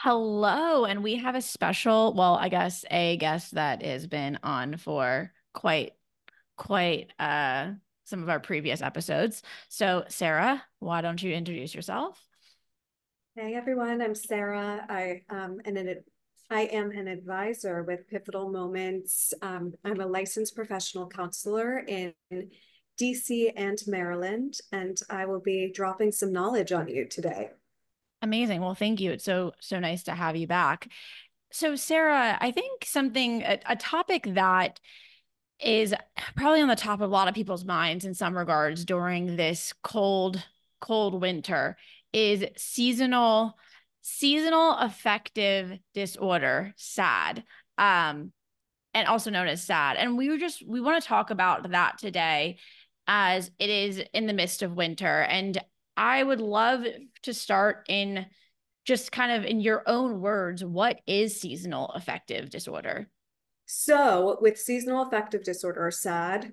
Hello, and we have a special, well, I guess a guest that has been on for quite some of our previous episodes. So, Sara, why don't you introduce yourself? Hey everyone, I'm Sara. I am an advisor with Pivotal Moments. I'm a licensed professional counselor in DC and Maryland, and I will be dropping some knowledge on you today. Amazing. Well, thank you. It's so nice to have you back. So, Sara, I think a topic that is probably on the top of a lot of people's minds in some regards during this cold winter is seasonal affective disorder, SAD, and also known as SAD. And we want to talk about that today as it is in the midst of winter. And I would love to start in just kind of in your own words, what is seasonal affective disorder? So, with seasonal affective disorder, or SAD,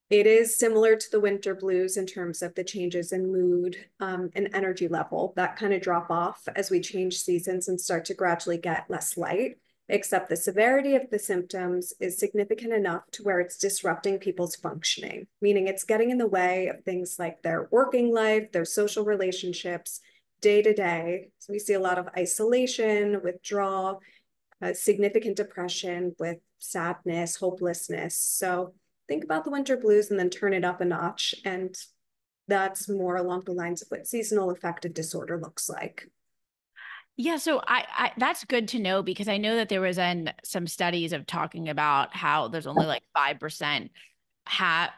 it is similar to the winter blues in terms of the changes in mood and energy level that kind of drop off as we change seasons and start to gradually get less light, except the severity of the symptoms is significant enough to where it's disrupting people's functioning, meaning it's getting in the way of things like their working life, their social relationships, day to day. So we see a lot of isolation, withdrawal, significant depression with sadness, hopelessness. So think about the winter blues and then turn it up a notch. And that's more along the lines of what seasonal affective disorder looks like. Yeah, so I that's good to know because I know that there was some studies of talking about how there's only like 5% have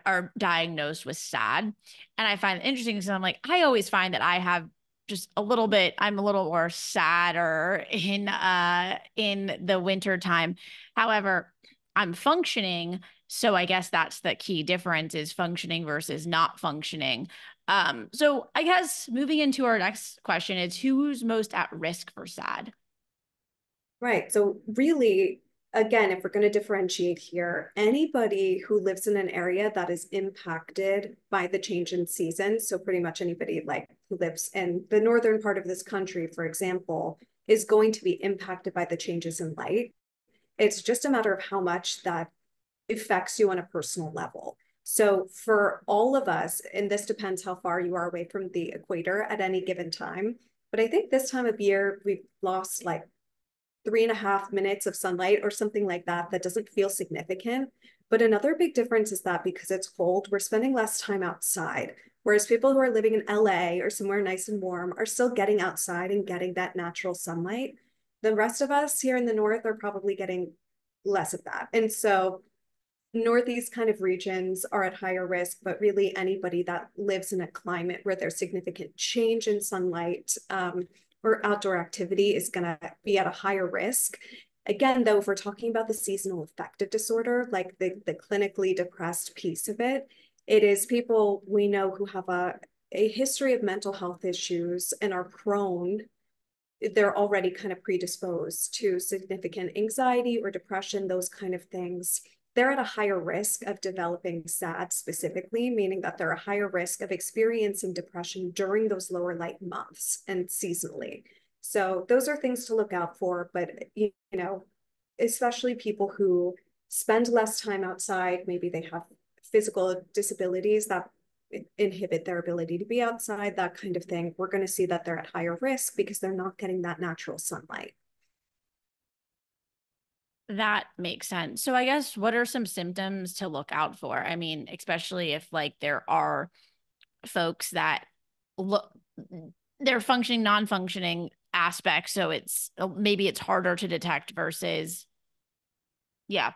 are diagnosed with SAD. And I find it interesting because I'm like, I always find that I have just I'm a little more sadder in the winter time. However, I'm functioning, so I guess that's the key difference is functioning versus not functioning. So I guess moving into our next question is who's most at risk for SAD? Right. So really, again, if we're going to differentiate here, anybody who lives in an area that is impacted by the change in season, so pretty much anybody like who lives in the northern part of this country, for example, is going to be impacted by the changes in light. It's just a matter of how much that affects you on a personal level. So for all of us, and this depends how far you are away from the equator at any given time, but I think this time of year we've lost like 3.5 minutes of sunlight or something like that. That doesn't feel significant. But another big difference is that because it's cold, we're spending less time outside. Whereas people who are living in LA or somewhere nice and warm are still getting outside and getting that natural sunlight. The rest of us here in the north are probably getting less of that. And so Northeast kind of regions are at higher risk, but really anybody that lives in a climate where there's significant change in sunlight or outdoor activity is going to be at a higher risk. Again, though, if we're talking about the seasonal affective disorder, like the clinically depressed piece of it, it is people we know who have a history of mental health issues and are prone, they're already kind of predisposed to significant anxiety or depression, those kind of things. They're at a higher risk of developing SAD specifically, meaning that they're a higher risk of experiencing depression during those lower light months and seasonally. So those are things to look out for, but especially people who spend less time outside, maybe they have physical disabilities that inhibit their ability to be outside, that kind of thing, we're going to see that they're at higher risk because they're not getting that natural sunlight. That makes sense. So I guess what are some symptoms to look out for? I mean, especially if like there are folks that look they're functioning, non-functioning aspects, so it's maybe it's harder to detect versus yeah.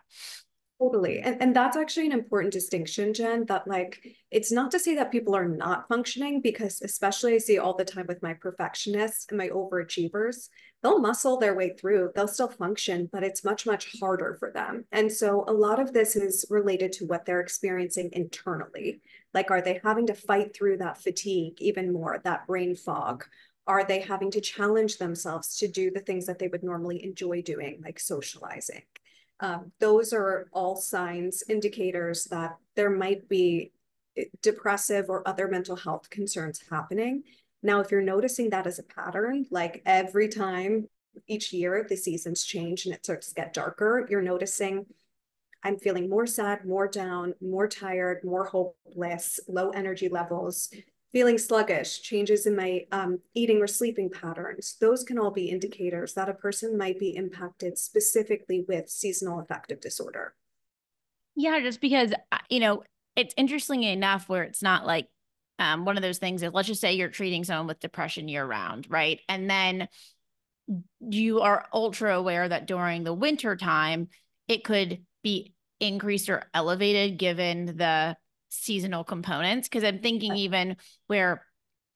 Totally. And that's actually an important distinction, Jen, that like it's not to say that people are not functioning, because especially I see all the time with my perfectionists and my overachievers, they'll muscle their way through, they'll still function, but it's much, much harder for them. And so a lot of this is related to what they're experiencing internally. Like, are they having to fight through that fatigue even more, that brain fog? Are they having to challenge themselves to do the things that they would normally enjoy doing, like socializing? Those are all signs, indicators that there might be depressive or other mental health concerns happening. Now, if you're noticing that as a pattern, like every time each year the seasons change and it starts to get darker, you're noticing I'm feeling more sad, more down, more tired, more hopeless, low energy levels, feeling sluggish, changes in my eating or sleeping patterns. Those can all be indicators that a person might be impacted specifically with seasonal affective disorder. Yeah, just because, it's interesting enough where it's not like one of those things that, let's just say you're treating someone with depression year round, right? And then you are ultra aware that during the winter time, it could be increased or elevated given the seasonal components. Cause I'm thinking even where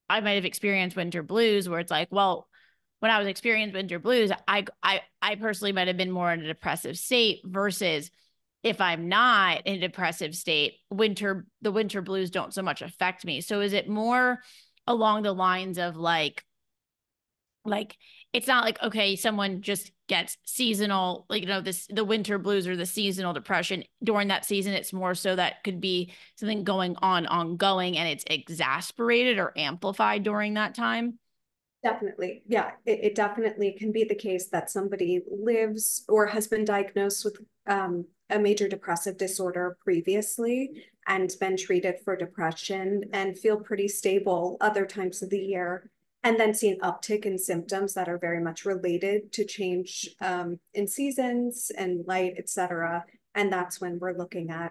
I might have experienced winter blues where it's like, well, when I was experiencing winter blues, I personally might have been more in a depressive state versus if I'm not in a depressive state, the winter blues don't so much affect me. So is it more along the lines of like it's not like, okay, someone just gets seasonal, like, the winter blues or the seasonal depression during that season. It's more so that could be something going on ongoing and it's exasperated or amplified during that time. Definitely. Yeah, it definitely can be the case that somebody lives or has been diagnosed with a major depressive disorder previously and been treated for depression and feel pretty stable other times of the year, and then see an uptick in symptoms that are very much related to change in seasons and light, etc. And that's when we're looking at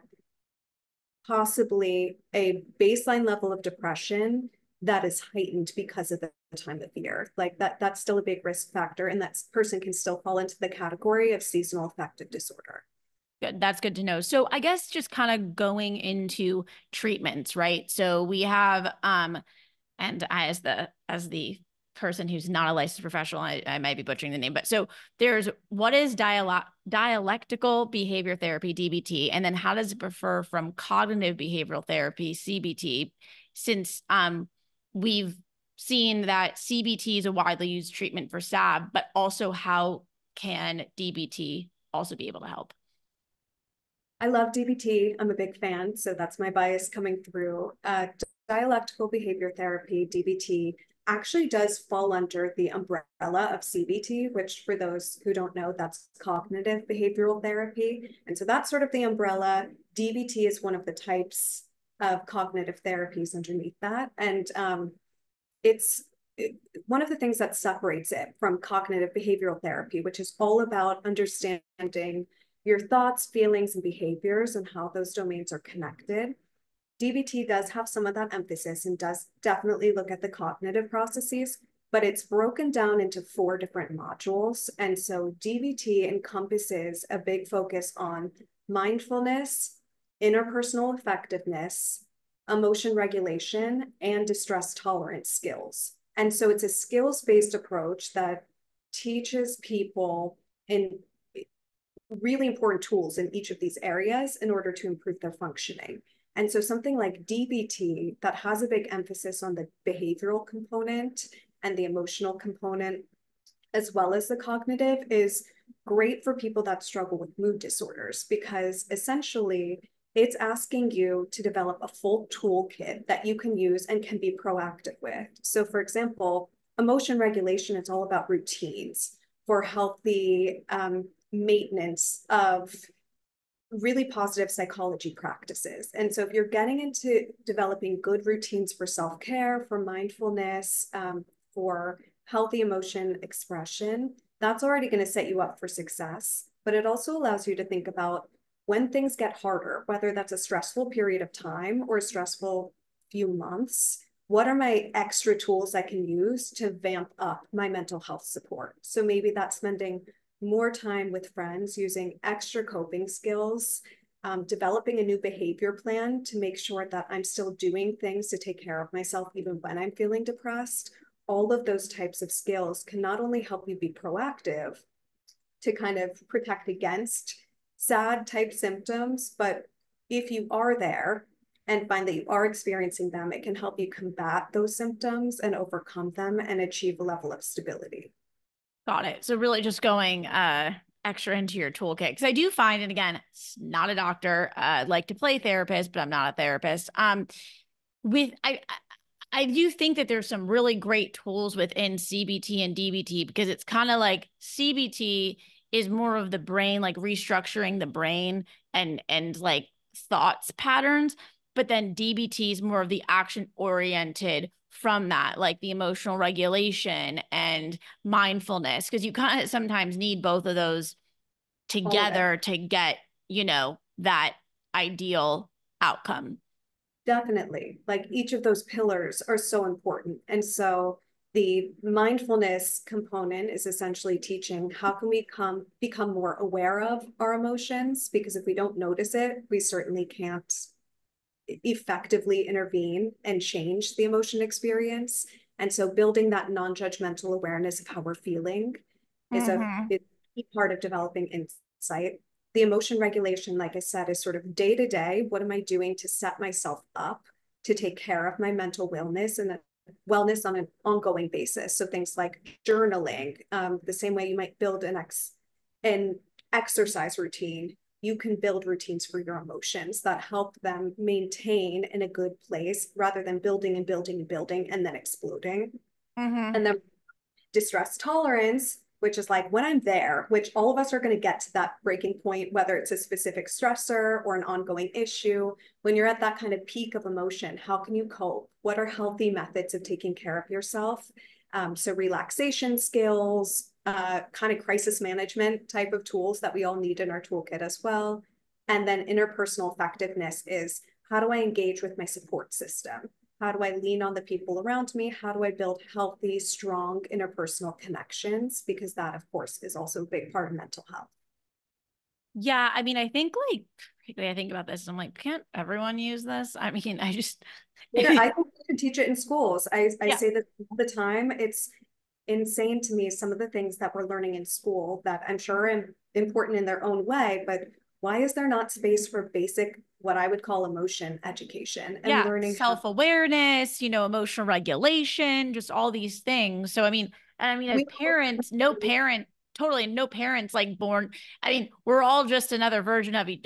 possibly a baseline level of depression that is heightened because of the time of year. Like that's still a big risk factor, and that person can still fall into the category of seasonal affective disorder. Good. That's good to know. So I guess just kind of going into treatments, right? So we have and I, as the person who's not a licensed professional, I might be butchering the name, but so there's what is dialectical behavior therapy, DBT, and then how does it differ from cognitive behavioral therapy, CBT, since we've seen that CBT is a widely used treatment for SAB, but also how can DBT also be able to help? I love DBT. I'm a big fan, so that's my bias coming through. Dialectical behavior therapy, DBT, actually does fall under the umbrella of CBT, which for those who don't know, that's cognitive behavioral therapy. And so that's sort of the umbrella. DBT is one of the types of cognitive therapies underneath that. And it's one of the things that separates it from cognitive behavioral therapy, which is all about understanding your thoughts, feelings, and behaviors and how those domains are connected. DBT does have some of that emphasis and does definitely look at the cognitive processes, but it's broken down into 4 different modules. And so DBT encompasses a big focus on mindfulness, interpersonal effectiveness, emotion regulation, and distress tolerance skills. And so it's a skills-based approach that teaches people in really important tools in each of these areas in order to improve their functioning. And so something like DBT that has a big emphasis on the behavioral component and the emotional component, as well as the cognitive, is great for people that struggle with mood disorders, because essentially it's asking you to develop a full toolkit that you can use and can be proactive with. So for example, emotion regulation is all about routines for healthy maintenance of really positive psychology practices. And so if you're getting into developing good routines for self-care, for mindfulness, for healthy emotion expression, that's already going to set you up for success. But it also allows you to think about when things get harder, whether that's a stressful period of time or a stressful few months, what are my extra tools I can use to vamp up my mental health support? So maybe that's spending more time with friends, using extra coping skills, developing a new behavior plan to make sure that I'm still doing things to take care of myself even when I'm feeling depressed. All of those types of skills can not only help you be proactive to kind of protect against sad type symptoms, but if you are there and find that you are experiencing them, it can help you combat those symptoms and overcome them and achieve a level of stability. Got it. So really just going extra into your toolkit. Because I do find, and again, it's not a doctor, like to play therapist, but I'm not a therapist. With I do think that there's some really great tools within CBT and DBT, because it's kind of like CBT is more of the brain, like restructuring the brain and like thoughts patterns, but then DBT is more of the action oriented from that, like the emotional regulation and mindfulness, because you kind of sometimes need both of those All of it. together to get, that ideal outcome. Definitely. Like each of those pillars are so important. And so the mindfulness component is essentially teaching how can we become more aware of our emotions, because if we don't notice it, we certainly can't effectively intervene and change the emotion experience. And so building that non-judgmental awareness of how we're feeling is a Mm-hmm. key part of developing insight. The emotion regulation, like I said, is sort of day to day. What am I doing to set myself up to take care of my mental wellness and wellness on an ongoing basis? So things like journaling, the same way you might build an exercise routine, you can build routines for your emotions that help them maintain in a good place rather than building and building and building and then exploding. Mm-hmm. And then distress tolerance, which is like when I'm there, which all of us are going to get to that breaking point, whether it's a specific stressor or an ongoing issue. When you're at that kind of peak of emotion, how can you cope? What are healthy methods of taking care of yourself? So relaxation skills, kind of crisis management type of tools that we all need in our toolkit as well. And then interpersonal effectiveness is how do I engage with my support system? How do I lean on the people around me? How do I build healthy, strong interpersonal connections? Because that, of course, is also a big part of mental health. Yeah, I mean, I think like I think about this, I'm like, can't everyone use this? I mean, I just I think we should teach it in schools. I yeah. say that all the time. It's insane to me, some of the things that we're learning in school that I'm sure are important in their own way, but why is there not space for basic, what I would call emotion education and Yeah, learning how self-awareness, emotional regulation, just all these things. So I mean as we parents, no parent, totally no parents like born. I mean, we're all just another version of each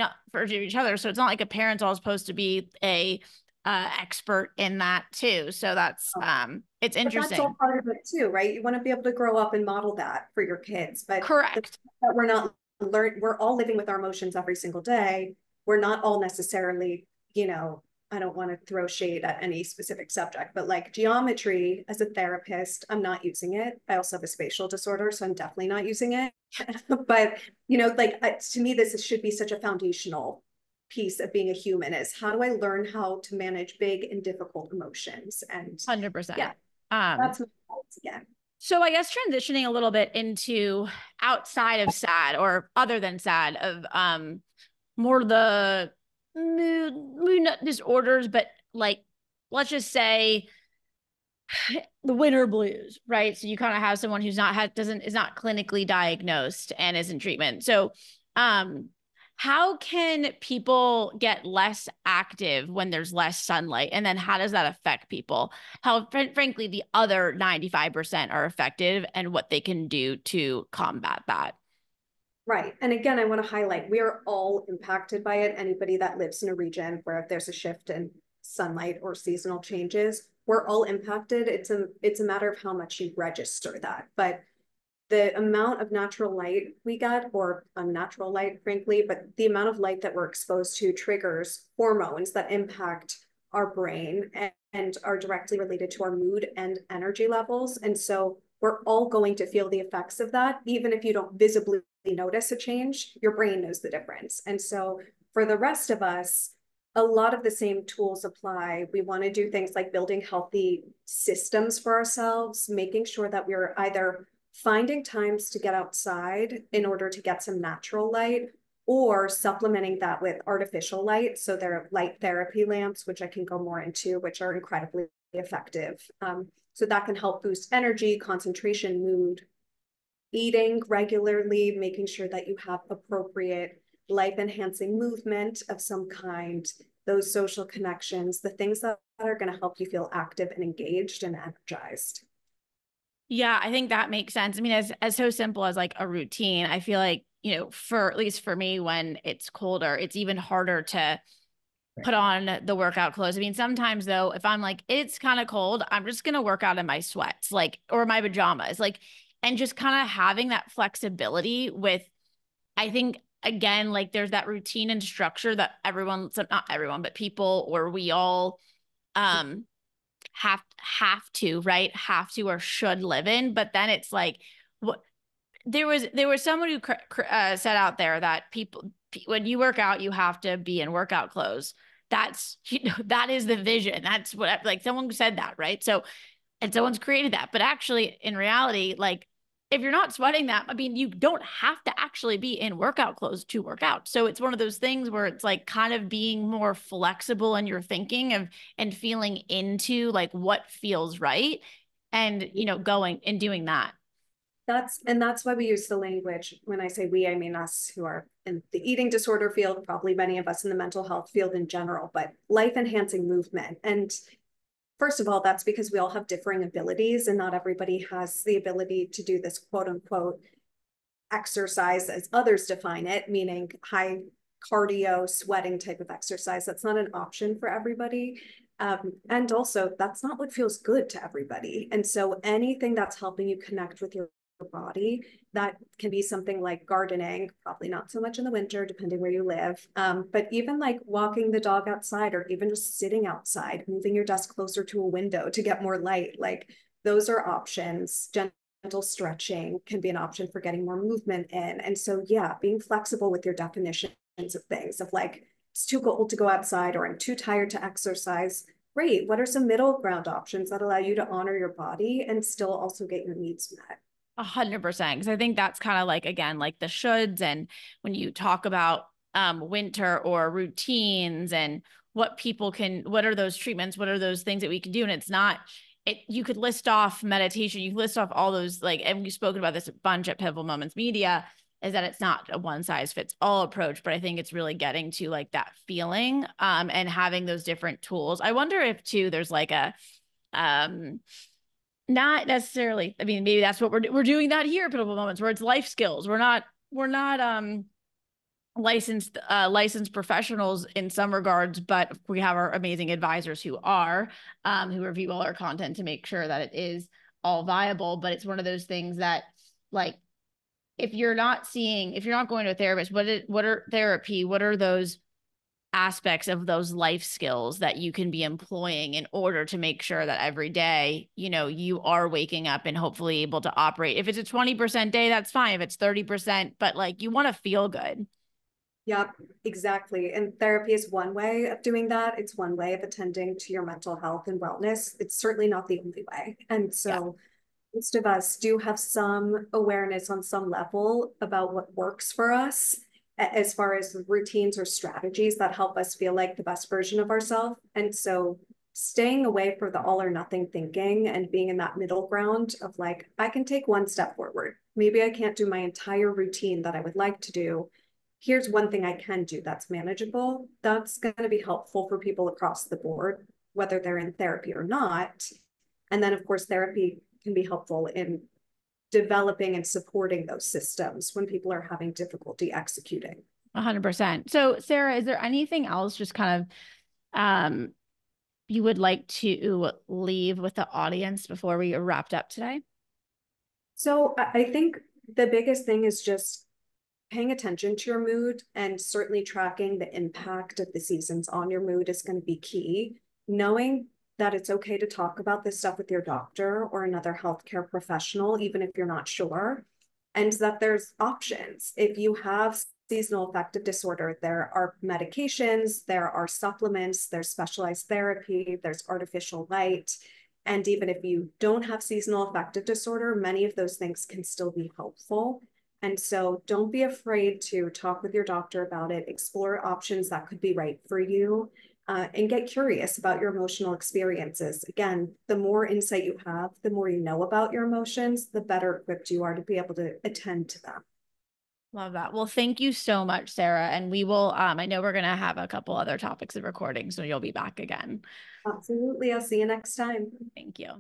other. So it's not like a parent's all supposed to be a expert in that too. So that's it's But that's all interesting. part of it too, right? You want to be able to grow up and model that for your kids. But the Correct. fact that we're all living with our emotions every single day. We're not all necessarily, I don't want to throw shade at any specific subject, but like geometry as a therapist, I'm not using it. I also have a spatial disorder, so I'm definitely not using it. But, like to me, this should be such a foundational piece of being a human is how do I learn how to manage big and difficult emotions? And yeah, 100%. Um, that's my thoughts again. So I guess transitioning a little bit into outside of sad or other than sad of more the mood disorders, but like let's just say the winter blues, right? So you kind of have someone who's not had doesn't is not clinically diagnosed and is in treatment. So um how can people get less active when there's less sunlight? And then how does that affect people? How, frankly, the other 95% are effective and what they can do to combat that. Right. And again, I want to highlight we are all impacted by it. Anybody that lives in a region where there's a shift in sunlight or seasonal changes, we're all impacted. It's a matter of how much you register that. But the amount of natural light we get, or unnatural light, frankly, but the amount of light that we're exposed to triggers hormones that impact our brain and are directly related to our mood and energy levels. And so we're all going to feel the effects of that. Even if you don't visibly notice a change, your brain knows the difference. And so for the rest of us, a lot of the same tools apply. We want to do things like building healthy systems for ourselves, making sure that we're either finding times to get outside in order to get some natural light or supplementing that with artificial light. So there are light therapy lamps, which I can go more into, which are incredibly effective. So that can help boost energy, concentration, mood, eating regularly, making sure that you have appropriate life enhancing movement of some kind, those social connections, the things that are going to help you feel active and engaged and energized. Yeah, I think that makes sense. I mean, as so simple as like a routine, I feel like, for at least for me, when it's colder, it's even harder to put on the workout clothes. I mean, sometimes though, if I'm like, it's kind of cold, I'm just going to work out in my sweats, like, or my pajamas, like, and just kind of having that flexibility with, I think, again, like there's that routine and structure that everyone, so not everyone, but people, or we all, have to, right? Have to, or should live in. But then it's like, what, there was someone who said out there that people, when you work out, you have to be in workout clothes. That's, that is the vision. That's what, like, someone said that, right? So, and someone's created that, but actually in reality, like, if you're not sweating that, I mean, you don't have to actually be in workout clothes to work out. So it's one of those things where it's like kind of being more flexible in your thinking of, and feeling into like what feels right, and, going and doing that. That's why we use the language. When I say we, I mean us who are in the eating disorder field, probably many of us in the mental health field in general, but life enhancing movement. And first of all, that's because we all have differing abilities, and not everybody has the ability to do this quote unquote exercise as others define it, meaning high cardio, sweating type of exercise. That's not an option for everybody. And also, that's not what feels good to everybody. And so anything that's helping you connect with your body, that can be something like gardening, probably not so much in the winter, depending where you live, but even like walking the dog outside, or even just sitting outside, moving your desk closer to a window to get more light. Like, those are options. Gentle stretching can be an option for getting more movement in. And so, yeah, being flexible with your definitions of things, of like, it's too cold to go outside, or I'm too tired to exercise. Great. What are some middle ground options that allow you to honor your body and still also get your needs met? 100%. Because I think that's kind of like, again, like the shoulds. And when you talk about winter or routines and what people can, what are those treatments? What are those things that we can do? And it's not, you could list off meditation, you list off all those, like, and we've spoken about this a bunch at Pivotal Moments Media, is that it's not a one size fits all approach, but I think it's really getting to like that feeling, and having those different tools. I wonder if too, there's like a, not necessarily, I mean, maybe that's what we're doing that here at Pivotal Moments, where it's life skills. We're not licensed professionals in some regards, but we have our amazing advisors who are, who review all our content to make sure that it is all viable. But it's one of those things that, like, if you're not going to a therapist, what are therapy, what are those aspects of those life skills that you can be employing in order to make sure that every day, you are waking up and hopefully able to operate. If it's a 20% day, that's fine. If it's 30%, but like, you want to feel good. Yep, exactly. And therapy is one way of doing that. It's one way of attending to your mental health and wellness. It's certainly not the only way. And Yeah. so most of us do have some awareness on some level about what works for us, as far as routines or strategies that help us feel like the best version of ourselves. And so staying away from the all or nothing thinking and being in that middle ground of like, I can take one step forward. Maybe I can't do my entire routine that I would like to do. Here's one thing I can do that's manageable. That's going to be helpful for people across the board, whether they're in therapy or not. And then, of course, therapy can be helpful in developing and supporting those systems when people are having difficulty executing. 100%. So, Sara, is there anything else just kind of you would like to leave with the audience before we wrapped up today? So I think the biggest thing is just paying attention to your mood, and certainly tracking the impact of the seasons on your mood is going to be key. Knowing that it's okay to talk about this stuff with your doctor or another healthcare professional, even if you're not sure, and that there's options. If you have seasonal affective disorder, there are medications, there are supplements, there's specialized therapy, there's artificial light. And even if you don't have seasonal affective disorder, many of those things can still be helpful. And so don't be afraid to talk with your doctor about it, explore options that could be right for you, and get curious about your emotional experiences. Again, the more insight you have, the more you know about your emotions, the better equipped you are to be able to attend to them. Love that. Well, thank you so much, Sara. And we will, I know we're going to have a couple other topics of recording, so you'll be back again. Absolutely. I'll see you next time. Thank you.